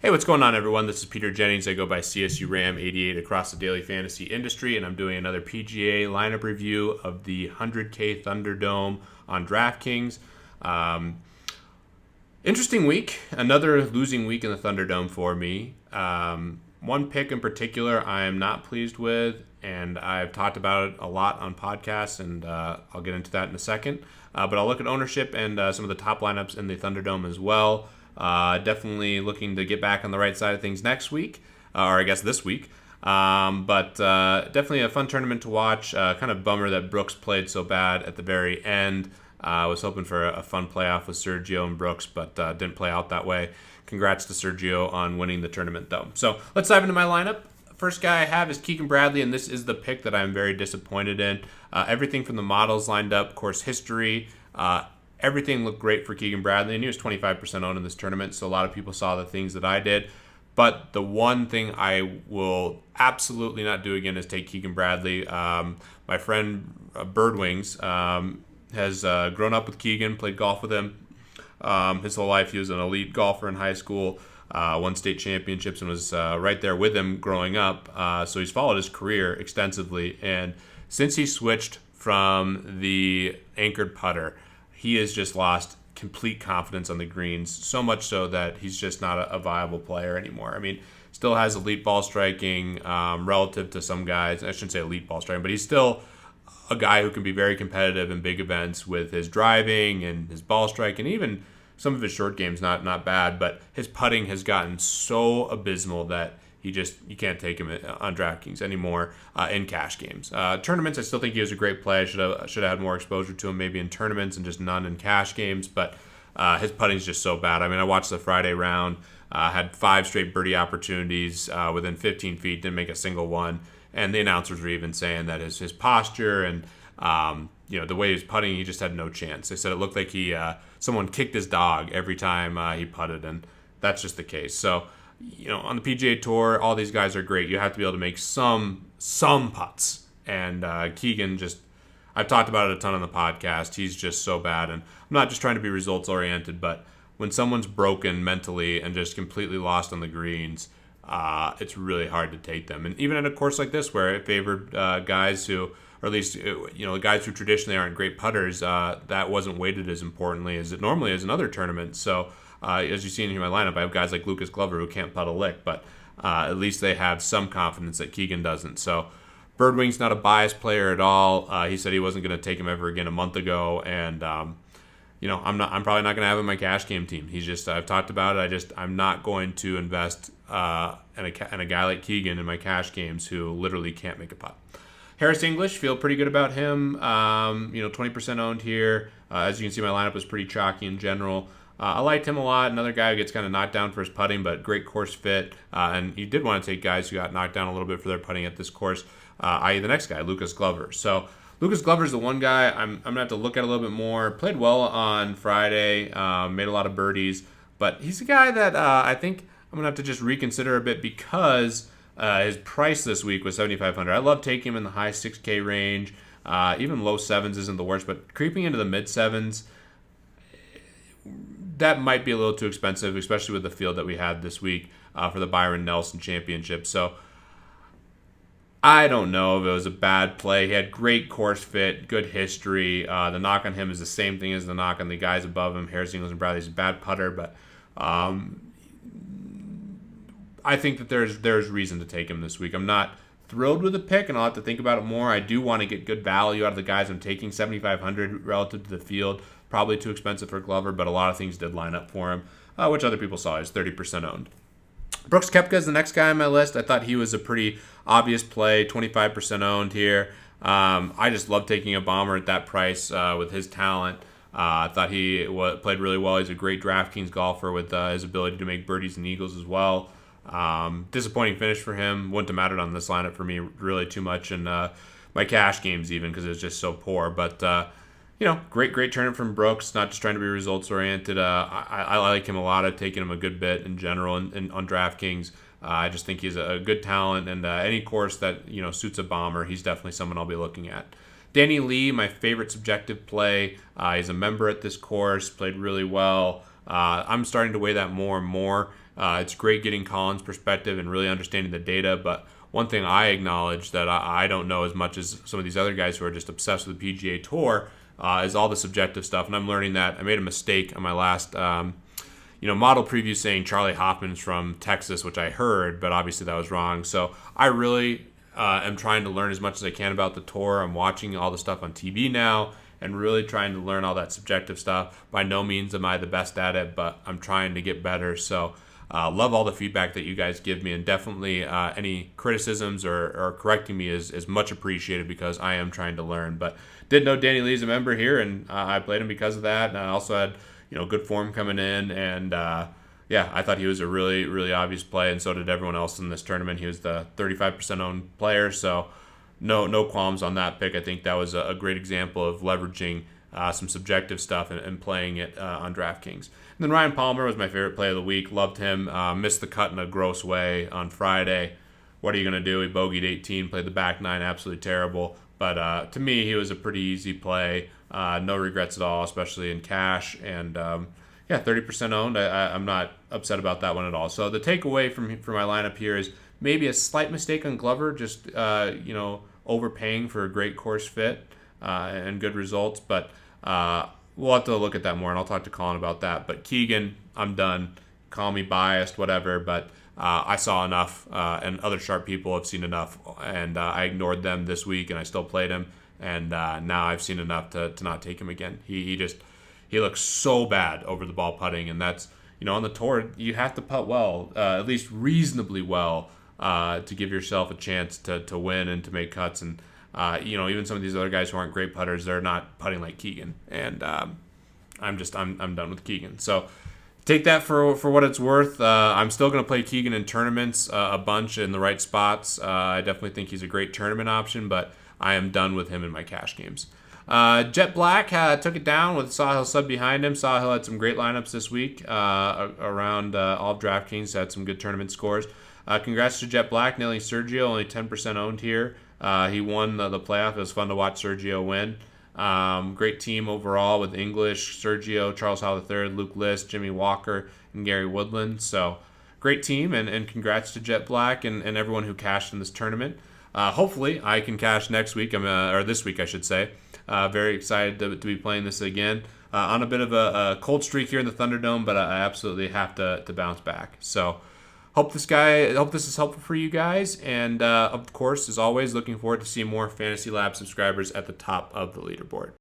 Hey, what's going on, everyone? This is Peter Jennings. I go by CSURAM88 across the daily fantasy industry, and I'm doing another PGA lineup review of the 100K Thunderdome on DraftKings. Interesting week. Another losing week in the Thunderdome for me. One pick in particular I am not pleased with, and I've talked about it a lot on podcasts, and I'll get into that in a second. But I'll look at ownership and some of the top lineups in the Thunderdome as well. Definitely looking to get back on the right side of things next week, or I guess this week. But definitely a fun tournament to watch. Kind of bummer that Brooks played so bad at the very end. I was hoping for a fun playoff with Sergio and Brooks, but didn't play out that way. Congrats to Sergio on winning the tournament, though. So let's dive into my lineup. First guy I have is Keegan Bradley, and this is the pick that I'm very disappointed in. Everything from the models lined up, course history, everything looked great for Keegan Bradley, and he was 25% owned in this tournament, so a lot of people saw the things that I did. But the one thing I will absolutely not do again is take Keegan Bradley. My friend Birdwings has grown up with Keegan, played golf with him his whole life. He was an elite golfer in high school, won state championships, and was right there with him growing up. So he's followed his career extensively, and since he switched from the anchored putter, he has just lost complete confidence on the greens, so much so that he's just not a viable player anymore. I mean, still has elite ball striking relative to some guys. I shouldn't say elite ball striking, but he's still a guy who can be very competitive in big events with his driving and his ball strike, and even some of his short game's not bad, but his putting has gotten so abysmal that you can't take him on DraftKings anymore in cash games. Tournaments, I still think he was a great play. I should have had more exposure to him maybe in tournaments and just none in cash games, but his putting's just so bad. I mean, I watched the Friday round, had 5 straight birdie opportunities within 15 feet, didn't make a single one, and the announcers were even saying that his posture and the way he was putting, he just had no chance. They said it looked like someone kicked his dog every time he putted, and that's just the case. So, on the PGA Tour, all these guys are great. You have to be able to make some putts. And Keegan I've talked about it a ton on the podcast. He's just so bad. And I'm not just trying to be results-oriented, but when someone's broken mentally and just completely lost on the greens, it's really hard to take them. And even at a course like this where it favored guys who, or at least, guys who traditionally aren't great putters, that wasn't weighted as importantly as it normally is in other tournaments. So, as you see in my lineup, I have guys like Lucas Glover who can't putt a lick, but at least they have some confidence that Keegan doesn't. So Birdwing's not a biased player at all. He said he wasn't going to take him ever again a month ago, and I'm probably not going to have him in my cash game team. I've talked about it. I'm not going to invest in a guy like Keegan in my cash games who literally can't make a putt. Harris English, feel pretty good about him. 20% owned here. As you can see, my lineup was pretty chalky in general. I liked him a lot. Another guy who gets kind of knocked down for his putting, but great course fit. And you did want to take guys who got knocked down a little bit for their putting at this course, i.e. the next guy, Lucas Glover. So Lucas Glover's the one guy I'm going to have to look at a little bit more. Played well on Friday, made a lot of birdies. But he's a guy that I think I'm going to have to just reconsider a bit because his price this week was $7,500. I love taking him in the high 6K range. Even low 7s isn't the worst, but creeping into the mid 7s, that might be a little too expensive, especially with the field that we had this week for the Byron Nelson Championship. So I don't know if it was a bad play. He had great course fit, good history. The knock on him is the same thing as the knock on the guys above him. Harris English and Bradley's a bad putter, but I think that there's reason to take him this week. I'm not thrilled with the pick, and I'll have to think about it more. I do want to get good value out of the guys I'm taking. $7,500 relative to the field, probably too expensive for Glover, but a lot of things did line up for him, which other people saw. He's 30% owned. Brooks Koepka is the next guy on my list. I thought he was a pretty obvious play, 25% owned here. I just love taking a bomber at that price with his talent. I thought he played really well. He's a great DraftKings golfer with his ability to make birdies and eagles as well. Disappointing finish for him. Wouldn't have mattered on this lineup for me really too much in my cash games even because it was just so poor. But, great tournament from Brooks. Not just trying to be results oriented. I like him a lot. I've taken him a good bit in general on DraftKings. I just think he's a good talent, and any course that suits a bomber, he's definitely someone I'll be looking at. Danny Lee, my favorite subjective play. He's a member at this course, played really well. I'm starting to weigh that more and more. It's great getting Colin's perspective and really understanding the data, but one thing I acknowledge that I don't know as much as some of these other guys who are just obsessed with the PGA Tour is all the subjective stuff, and I'm learning that. I made a mistake on my last model preview saying Charlie Hoffman's from Texas, which I heard, but obviously that was wrong. So I really am trying to learn as much as I can about the tour. I'm watching all the stuff on TV now and really trying to learn all that subjective stuff. By no means am I the best at it, but I'm trying to get better. So love all the feedback that you guys give me, and definitely any criticisms or correcting me is much appreciated because I am trying to learn. But did know Danny Lee's a member here, and I played him because of that. And I also had good form coming in, and I thought he was a really, really obvious play, and so did everyone else in this tournament. He was the 35% owned player, so no qualms on that pick. I think that was a great example of leveraging some subjective stuff and playing it on DraftKings. And then Ryan Palmer was my favorite play of the week. Loved him. Missed the cut in a gross way on Friday. What are you going to do? He bogeyed 18, played the back nine, absolutely terrible. But to me, he was a pretty easy play. No regrets at all, especially in cash. And 30% owned. I'm not upset about that one at all. So the takeaway from my lineup here is maybe a slight mistake on Glover, just overpaying for a great course fit and good results. But we'll have to look at that more, and I'll talk to Colin about that. But Keegan, I'm done. Call me biased, whatever, but I saw enough, and other sharp people have seen enough, and I ignored them this week, and I still played him, and now I've seen enough to not take him again. He looks so bad over the ball putting, and that's, on the tour, you have to putt well, at least reasonably well, to give yourself a chance to win and to make cuts. And even some of these other guys who aren't great putters, they're not putting like Keegan, and I'm done with Keegan. So take that for what it's worth. I'm still going to play Keegan in tournaments a bunch in the right spots. I definitely think he's a great tournament option, but I am done with him in my cash games. Jet Black took it down with Sahil Sub behind him. Sahil had some great lineups this week around all of DraftKings. Had some good tournament scores. Congrats to Jet Black, nailing Sergio, only 10% owned here. He won the playoff. It was fun to watch Sergio win. Great team overall with English, Sergio, Charles Howell III, Luke List, Jimmy Walker, and Gary Woodland. So great team, and congrats to Jet Black and everyone who cashed in this tournament. Hopefully I can cash next week, or this week I should say. Very excited to be playing this again. On a bit of a cold streak here in the Thunderdome, but I absolutely have to bounce back. So hope this is helpful for you guys, and of course, as always, looking forward to seeing more Fantasy Lab subscribers at the top of the leaderboard.